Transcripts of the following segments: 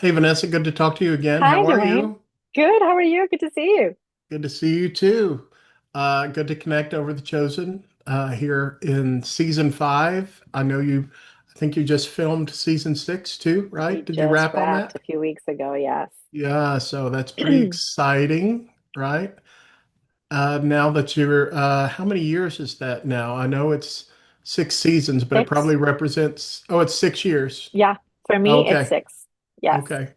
Hey Vanessa, good to talk to you again. Hi, How are Dwayne. you? Good. How are you? Good to see you. Good to see you too. Good to connect over The Chosen here in season five. I think you just filmed season six too, right? We Did you just wrap on wrapped that? a few weeks ago. Yes. Yeah, so that's pretty exciting, right? Now that how many years is that now? I know it's six seasons, but it Six. probably represents, oh, it's 6 years. Yeah. For me, it's Okay, six. Yes. okay,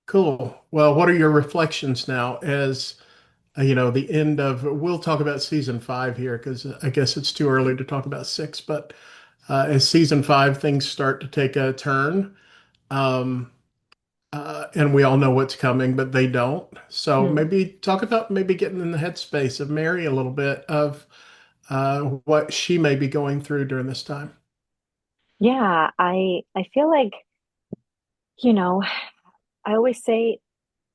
cool. Well, what are your reflections now as the end of, we'll talk about season five here because I guess it's too early to talk about six, but as season five, things start to take a turn. Um, and we all know what's coming, but they don't. So Hmm. maybe talk about maybe getting in the headspace of Mary a little bit of what she may be going through during this time. Yeah. I feel like, you know, I always say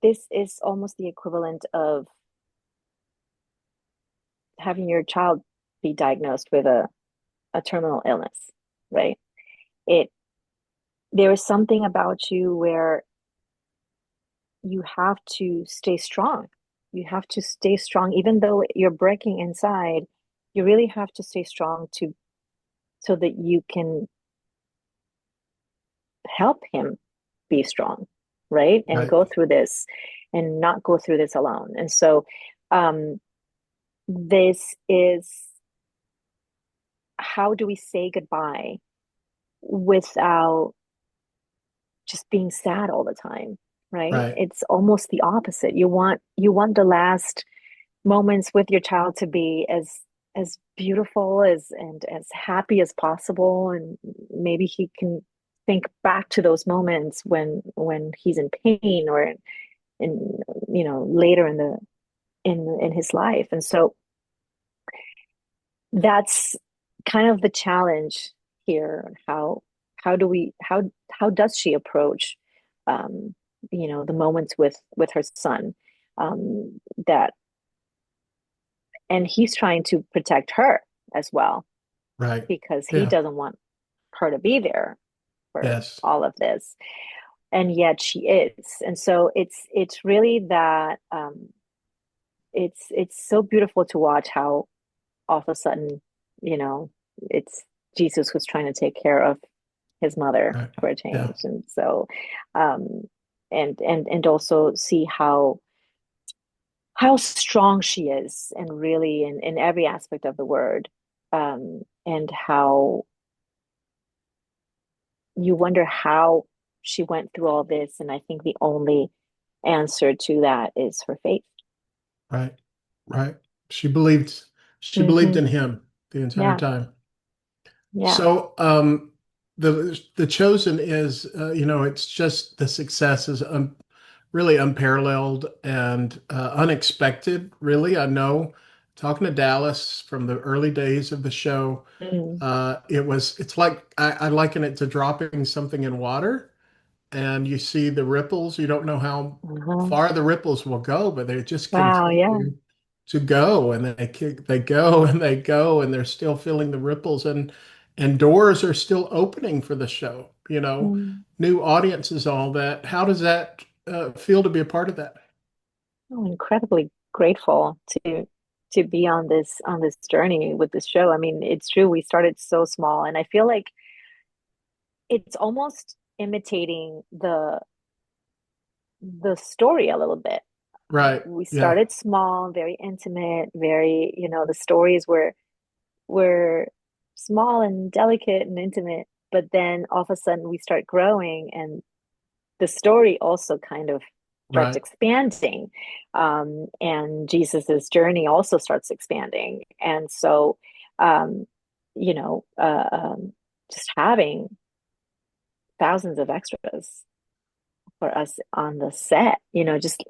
this is almost the equivalent of having your child be diagnosed with a terminal illness, right? It There is something about you where you have to stay strong. You have to stay strong, even though you're breaking inside. You really have to stay strong to so that you can help him be strong, right? And Right, go through this and not go through this alone. And so um, this is how do we say goodbye without just being sad all the time, right? right, It's almost the opposite. You want the last moments with your child to be as beautiful as and as happy as possible, and maybe he can think back to those moments when he's in pain or in later in the in his life. And so that's kind of the challenge here. How does she approach um the moments with her son, that and he's trying to protect her as well right. because he Yeah, doesn't want her to be there for yes, all of this, and yet she is. And so it's really that, it's so beautiful to watch how all of a sudden, you know it's Jesus who's trying to take care of his mother right. for a Yeah, change. And so um and also see how strong she is, and really in every aspect of the word, and how you wonder how she went through all this. And I think the only answer to that is her faith. right, right. She believed, she believed Hmm. in him the entire Yeah, time. yeah. So, the chosen is, it's just the success is really unparalleled and unexpected. Really, I know talking to Dallas from the early days of the show, Mm. it's like I liken it to dropping something in water and you see the ripples. You don't know how Uh-huh. far the ripples will go, but they just Wow, yeah. continue to go, and they go and they go, and they're still feeling the ripples, and doors are still opening for the show. Mm. New audiences, all that. How does that feel to be a part of that? Oh, incredibly grateful to be on this journey with this show. I mean, it's true, we started so small, and I feel like it's almost imitating the story a little bit. Right. We Yeah. started small, very intimate, very, the stories were small and delicate and intimate, but then all of a sudden we start growing, and the story also kind of starts Right. expanding. And Jesus's journey also starts expanding. And so, um, you know, uh, um, just having thousands of extras for us on the set, just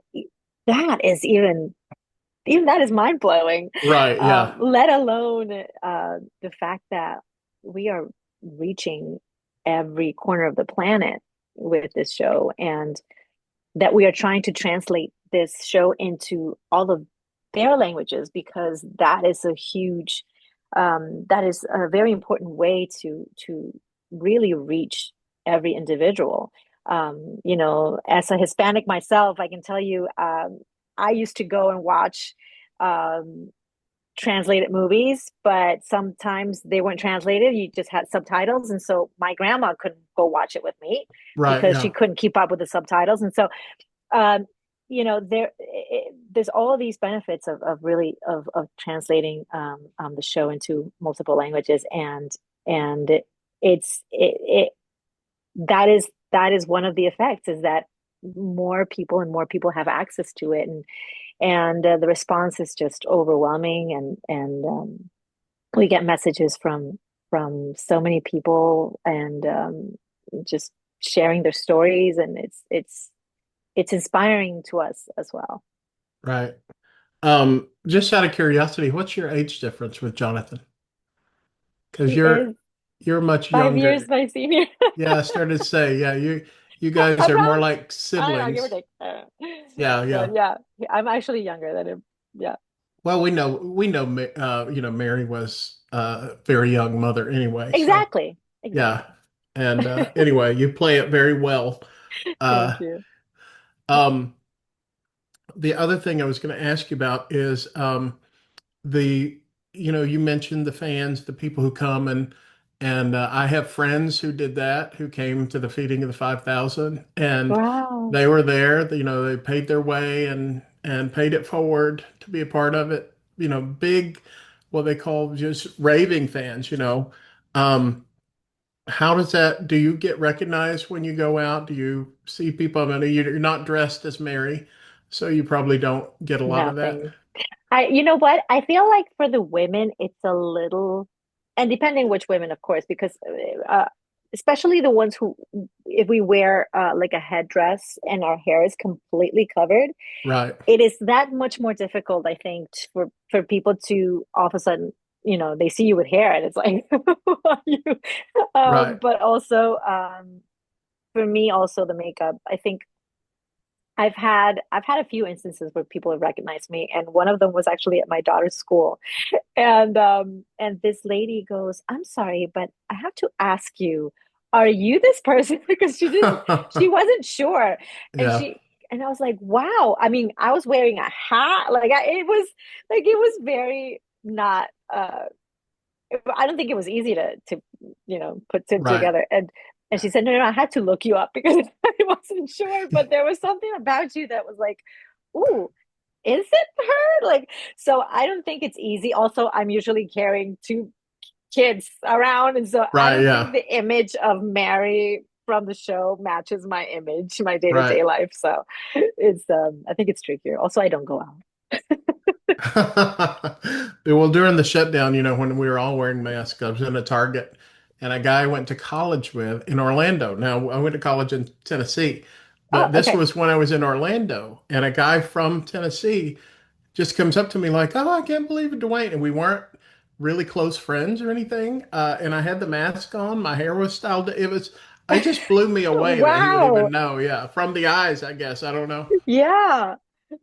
that is even that is mind blowing. Right. Yeah. Let alone the fact that we are reaching every corner of the planet with this show, and that we are trying to translate this show into all of their languages, because that is a very important way to really reach every individual. As a Hispanic myself, I can tell you, I used to go and watch um, translated movies, but sometimes they weren't translated. You just had subtitles. And so my grandma couldn't go watch it with me Right. because she Yeah. couldn't keep up with the subtitles. And so, um, there's all of these benefits of really of translating the show into multiple languages, and it that is one of the effects, is that more people and more people have access to it, and the response is just overwhelming, and we get messages from so many people, and just sharing their stories, and it's inspiring to us as well. Right. Just out of curiosity, what's your age difference with Jonathan? Because He is you're much 5 years younger. my senior. Yeah, I started to say, yeah, you guys are more Around, like I don't know, give or siblings. take. Yeah, yeah. But yeah, I'm actually younger than him. Yeah, Well, Mary was a very young mother anyway. So exactly, yeah, exactly. and anyway, you play it very well. Uh, Thank you. um, the other thing I was going to ask you about is the you mentioned the fans, the people who come, and I have friends who did that, who came to the feeding of the 5,000, and Wow. they were there. They paid their way and paid it forward to be a part of it. Big, what they call just raving fans. How does that? Do you get recognized when you go out? Do you see people? I mean, you're not dressed as Mary, so you probably don't get a lot of that. Nothing. You know what? I feel like for the women, it's a little, and depending which women, of course, because especially the ones who, if we wear like a headdress and our hair is completely covered, Right, it is that much more difficult, I think, for people to all of a sudden, they see you with hair and it's like, who are you? right. But also, for me, also the makeup, I think I've had a few instances where people have recognized me, and one of them was actually at my daughter's school. And this lady goes, "I'm sorry, but I have to ask you, are you this person?" Because she wasn't sure. And Yeah, she and I was like, "Wow." I mean, I was wearing a hat. It was very not I don't think it was easy to put it right. together. And she said, no, no, I had to look you up because I wasn't sure, but there was something about you that was like, ooh, is it her? Like, so I don't think it's easy. Also, I'm usually carrying two kids around, and so I Right, don't think yeah, the image of Mary from the show matches my image, my day-to-day right. life. So I think it's trickier. Also, I don't go out. Well, during the shutdown, when we were all wearing masks, I was in a Target, and a guy I went to college with in Orlando. Now, I went to college in Tennessee, Oh, but this okay. was when I was in Orlando, and a guy from Tennessee just comes up to me like, "Oh, I can't believe it, Dwayne." And we weren't really close friends or anything. And I had the mask on, my hair was styled. It just blew me away that he would even Wow. know. Yeah, from the eyes, I guess. I don't know. Yeah.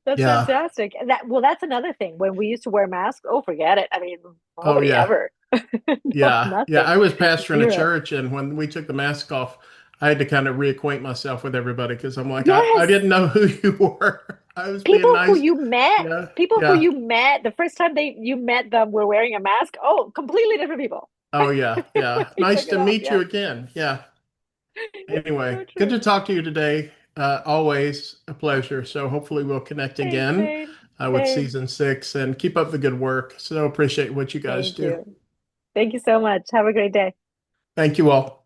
That's Yeah. fantastic. And that's another thing. When we used to wear masks, oh, forget it. I mean, Oh, nobody yeah. ever. No, Yeah, yeah. nothing. I was pastoring a Zero. church, and when we took the mask off, I had to kind of reacquaint myself with everybody because I'm like, I Yes. didn't know who you were. I was being People who nice. you met, Yeah, people who yeah. you met the first time you met them were wearing a mask. Oh, completely different people. Oh, yeah, yeah. You Nice took it to off. meet you Yes. again. Yeah. It's Anyway, so good true. to talk to you today. Always a pleasure. So hopefully we'll connect Same, again same, with same. season 6 and keep up the good work. So appreciate what you guys Thank do. you. Thank you so much. Have a great day. Thank you all.